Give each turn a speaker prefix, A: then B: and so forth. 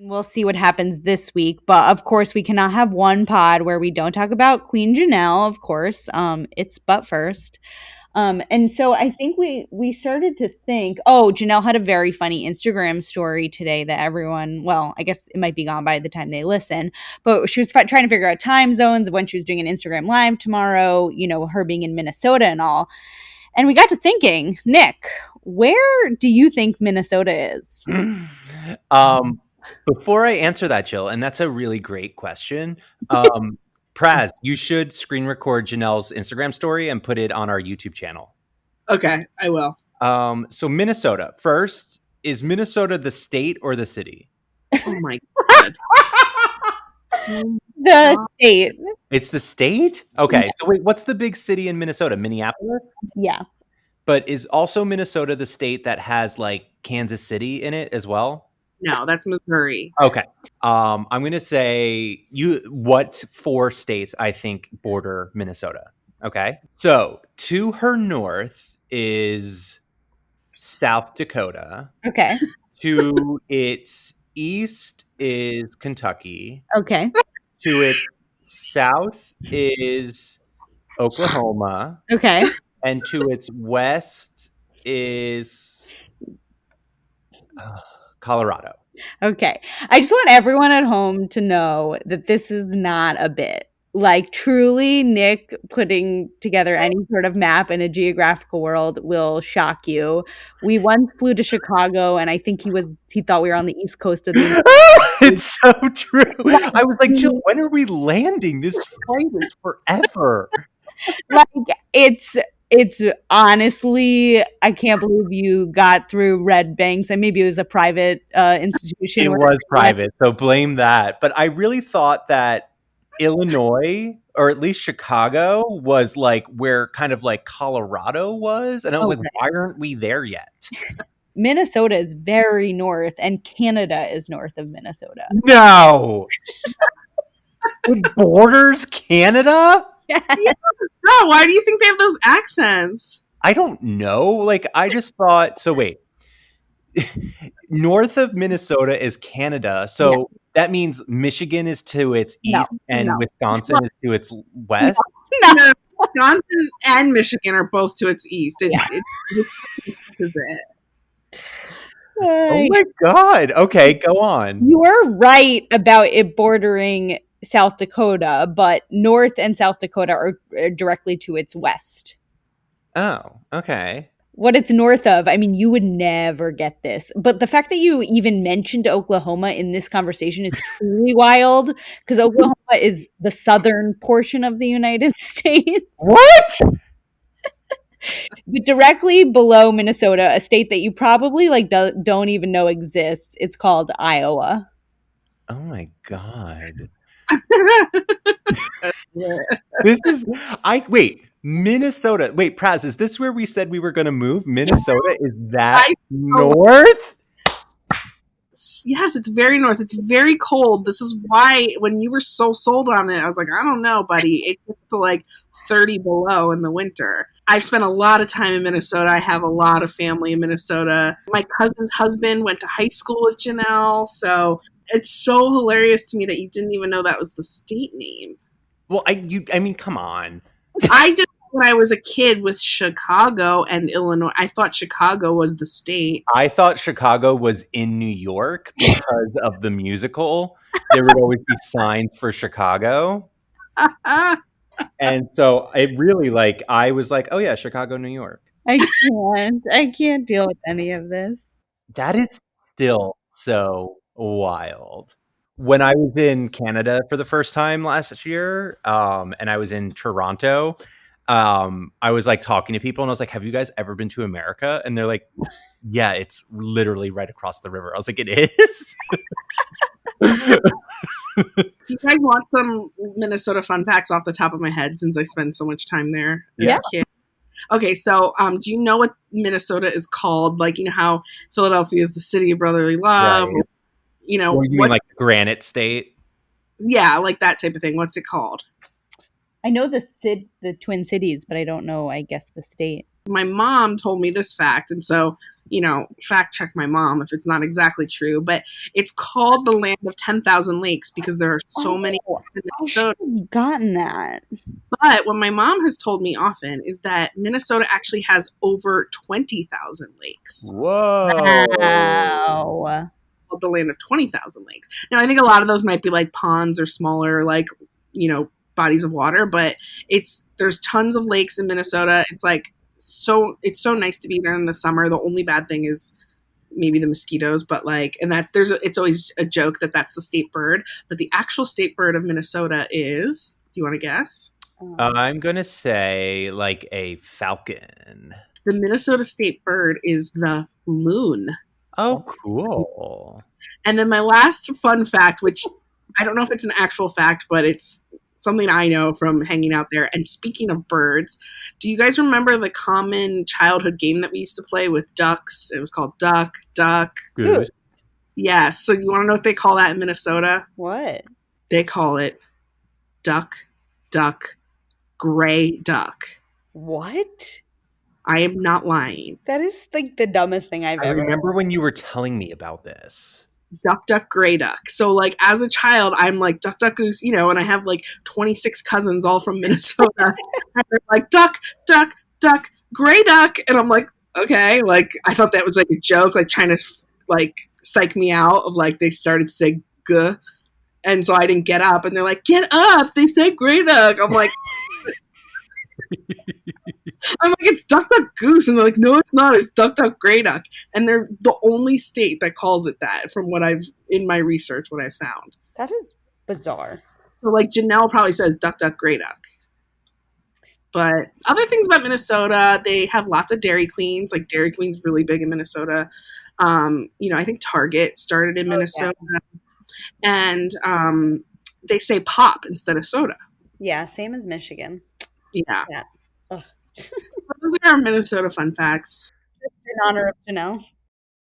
A: We'll see what happens this week. But of course, we cannot have one pod where we don't talk about Queen Janelle, of course. It's but first. And so I think we started to think, Janelle had a very funny Instagram story today that everyone, well, I guess it might be gone by the time they listen, but she was trying to figure out time zones of when she was doing an Instagram live tomorrow, her being in Minnesota and all. And we got to thinking, Nick, where do you think Minnesota is?
B: Before I answer that, Jill, and that's a really great question, Praz, you should screen record Janelle's Instagram story and put it on our YouTube channel.
C: Okay, I will.
B: So Minnesota. First, is Minnesota the state or the city?
C: Oh my God.
A: The state.
B: It's the state? Okay, so wait, what's the big city in Minnesota? Minneapolis?
A: Yeah.
B: But is also Minnesota the state that has like Kansas City in it as well?
C: No, that's Missouri.
B: Okay. I'm going to say what 4 states I think border Minnesota. Okay. So to her north is South Dakota.
A: Okay.
B: To its east is Kentucky.
A: Okay.
B: To its south is Oklahoma.
A: Okay.
B: And to its west is Colorado.
A: Okay. I just want everyone at home to know that this is not a bit. Like, truly, Nick putting together any sort of map in a geographical world will shock you. We once flew to Chicago, and I think he thought we were on the east coast of the United States.
B: It's so true. I was like, Jill, when are we landing? This flight is forever.
A: Like, it's honestly, I can't believe you got through Red Banks, and maybe it was a private institution.
B: It was private, so blame that. But I really thought that Illinois, or at least Chicago, was like where kind of like Colorado was. And I was like, why aren't we there yet?
A: Minnesota is very north, and Canada is north of Minnesota.
B: No! It borders Canada?
A: Yeah.
C: No, why do you think they have those accents?
B: I don't know. Like, I just thought, so wait. North of Minnesota is Canada. So that means Michigan is to its east and Wisconsin is to its west?
C: No, Wisconsin and Michigan are both to its east.
B: Oh my God. Okay, go on.
A: You were right about it bordering South Dakota, but North and South Dakota are directly to its west.
B: Oh, okay.
A: What it's north of, I mean, you would never get this. But the fact that you even mentioned Oklahoma in this conversation is truly wild, because Oklahoma is the southern portion of the United States.
B: What?
A: But directly below Minnesota, a state that you probably don't even know exists, it's called Iowa.
B: Oh my God. Minnesota. Wait, Praz, is this where we said we were going to move? Minnesota? Is that north?
C: Yes, it's very north. It's very cold. This is why when you were so sold on it, I was like, I don't know, buddy. It gets to like 30 below in the winter. I've spent a lot of time in Minnesota. I have a lot of family in Minnesota. My cousin's husband went to high school with Janelle, so it's so hilarious to me that you didn't even know that was the state name.
B: Well, I mean, come on.
C: I did when I was a kid with Chicago and Illinois. I thought Chicago was the state.
B: I thought Chicago was in New York because of the musical. There would always be signs for Chicago. And so it really I was like, oh yeah, Chicago, New York.
A: I can't deal with any of this.
B: That is still so wild. When I was in Canada for the first time last year, and I was in Toronto, I was talking to people and I was like, have you guys ever been to America? And they're like, yeah, it's literally right across the river. I was like, it is?
C: Do you guys want some Minnesota fun facts off the top of my head since I spend so much time there as a kid? Okay, so do you know what Minnesota is called? Like, you know how Philadelphia is the city of brotherly love?
B: Right.
C: You know,
B: or you mean like Granite State?
C: Yeah, like that type of thing. What's it called?
A: I know the Twin Cities, but I don't know, I guess, the state.
C: My mom told me this fact, and so, fact check my mom if it's not exactly true, but it's called the land of 10,000 lakes because there are so many lakes in
A: I should
C: Minnesota.
A: have gotten that.
C: But what my mom has told me often is that Minnesota actually has over 20,000 lakes.
B: Whoa.
A: Wow.
C: Called the land of 20,000 lakes. Now, I think a lot of those might be like ponds or smaller, like, bodies of water, but there's tons of lakes in Minnesota. It's so nice to be there in the summer. The only bad thing is maybe the mosquitoes, but it's always a joke that that's the state bird, but the actual state bird of Minnesota is, do you want to guess?
B: I'm going to say like a falcon.
C: The Minnesota state bird is the loon.
B: Oh, cool.
C: And then my last fun fact, which I don't know if it's an actual fact, but it's something I know from hanging out there. And speaking of birds, do you guys remember the common childhood game that we used to play with ducks? It was called Duck, Duck.
B: Goose.
C: Yes. So you want to know what they call that in Minnesota?
A: What?
C: They call it Duck, Duck, Gray Duck.
A: What?
C: I am not lying.
A: That is like the dumbest thing I've
B: I
A: ever
B: remember when you were telling me about this.
C: Duck, duck, gray duck. So, like, as a child, I'm like, duck, duck, goose, and I have like 26 cousins all from Minnesota. And they're like, duck, duck, duck, gray duck. And I'm like, okay. Like, I thought that was like a joke, like trying to like psych me out of like, they started to say guh. And so I didn't get up. And they're like, get up. They say gray duck. I'm like, it's duck, duck, goose. And they're like, no, it's not. It's duck, duck, gray duck. And they're the only state that calls it that from in my research, what I found.
A: That is bizarre.
C: So like Janelle probably says duck, duck, gray duck. But other things about Minnesota, they have lots of Dairy Queens. Like Dairy Queen's really big in Minnesota. I think Target started in Minnesota. Yeah. And they say pop instead of soda.
A: Yeah, same as Michigan.
C: Yeah. Those are our Minnesota fun facts.
A: Just in honor of Janelle.